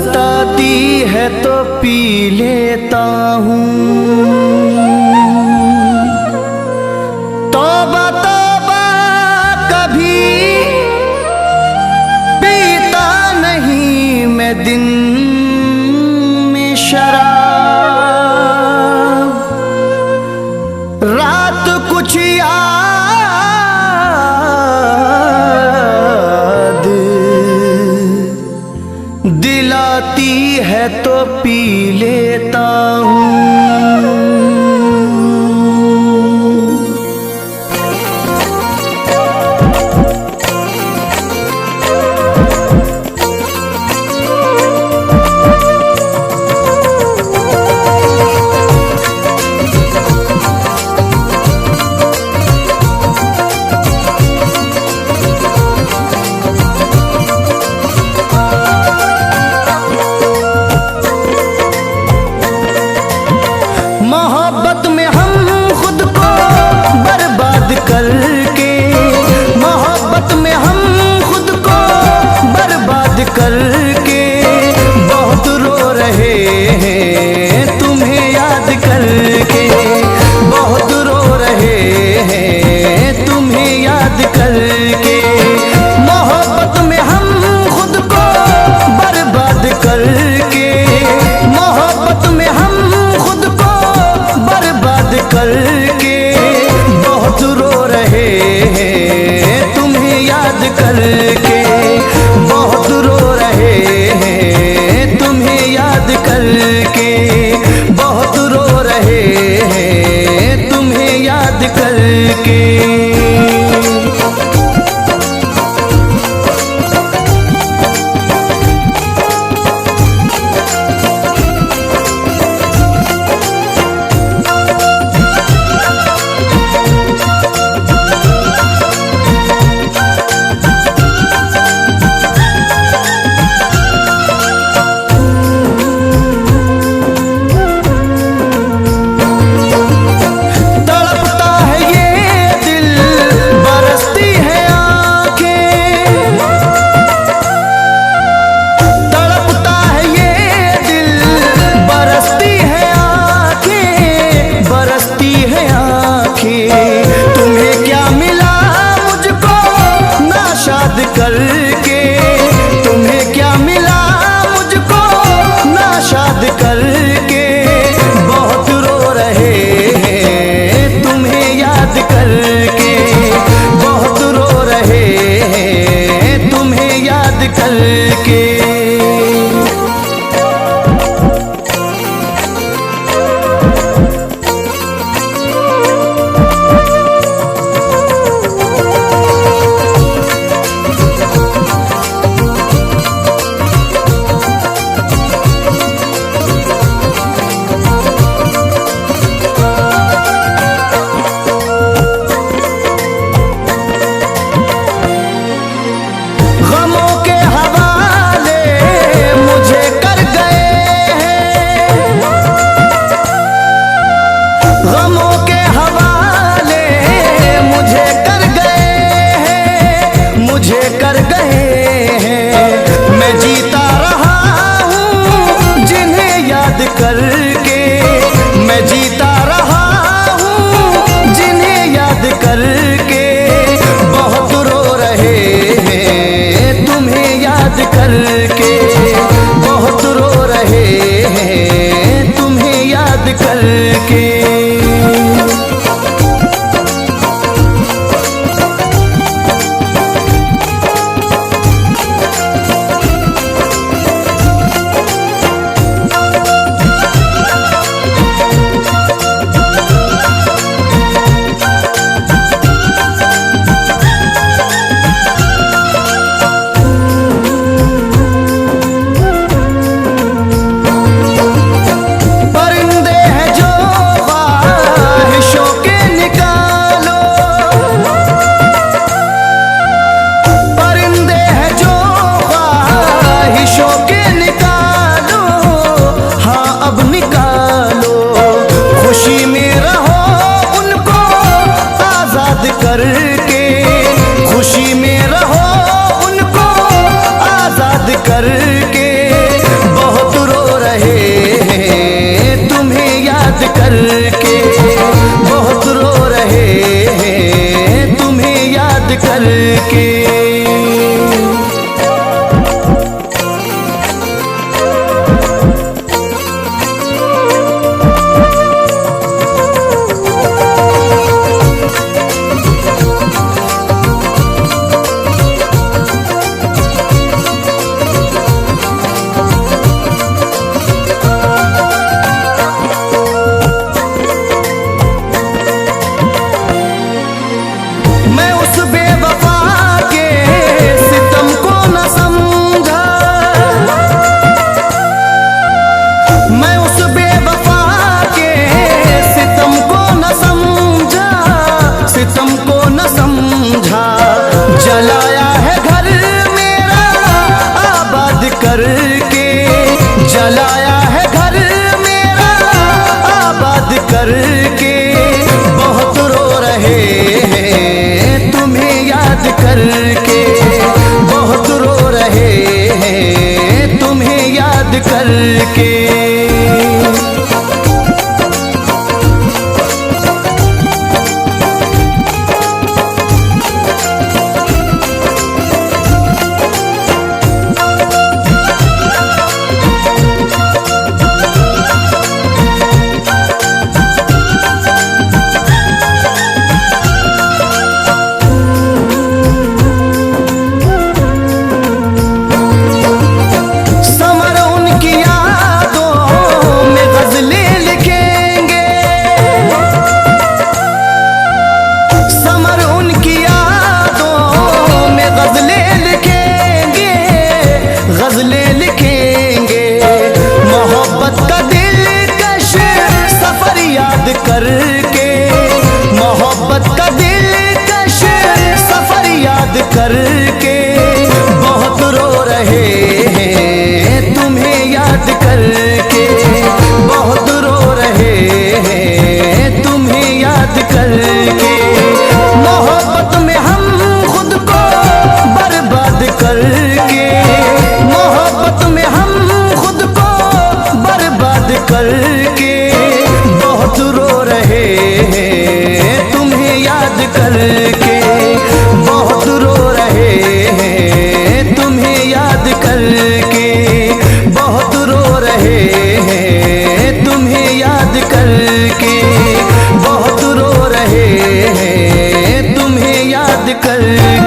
सताती है तो पी लेता हूँ। तौबा तौबा कभी पीता नहीं मैं दिन में शराब। रात कुछ याद दिलाती है तो पी लेता हूँ। मोहब्बत में हम खुद को बर्बाद करके, मोहब्बत में हम खुद को बर्बाद करके बहुत रो रहे हैं तुम्हें याद करके, बहुत रो रहे हैं तुम्हें याद करके। मोहब्बत में हम खुद को बर्बाद करके, मोहब्बत में हम खुद को बर्बाद करके बहुत रो रहे हैं तुम्हें याद करके, बहुत रो रहे हैं तुम्हें याद करके, बहुत रो रहे हैं तुम्हें याद करके। तुम्हें क्या मिला मुझको नाशाद करके, तुम्हें क्या मिला मुझको नाशाद करके बहुत रो रहे हैं तुम्हें याद करके, बहुत रो रहे हैं तुम्हें याद करके। गमों के हवाले मुझे कर गए हैं, गमों के हवाले मुझे कर गए हैं, मुझे कर गए हैं। मैं जीता रहा हूँ जिन्हें याद करके, मैं जीता रहा हूँ जिन्हें याद करके बहुत रो रहे हैं तुम्हें याद करके, बहुत रो रहे हैं तुम्हें याद करके। करके करके। मैं उस बेवफा के सितम को न समझा, मैं उस बेवफा के सितम को न समझा, सितम को न समझा। जलाया है घर मेरा आबाद करके, जलाया है घर मेरा आबाद करके। बहुत रो रहे हैं तुम्हें याद करके, बहुत रो रहे हैं तुम्हें याद करके। करके मोहब्बत का दिलकश सफर याद करके। बहुत रो रहे हैं तुम्हें याद करके, बहुत रो रहे हैं तुम्हें याद करके। मोहब्बत में हम खुद को बर्बाद करके, मोहब्बत में हम खुद को बर्बाद करके। बहुत रो रहे हैं तुम्हें याद करके, बहुत रो रहे हैं तुम्हें याद करके, बहुत रो रहे हैं तुम्हें याद करके, बहुत रो रहे हैं तुम्हें याद करके।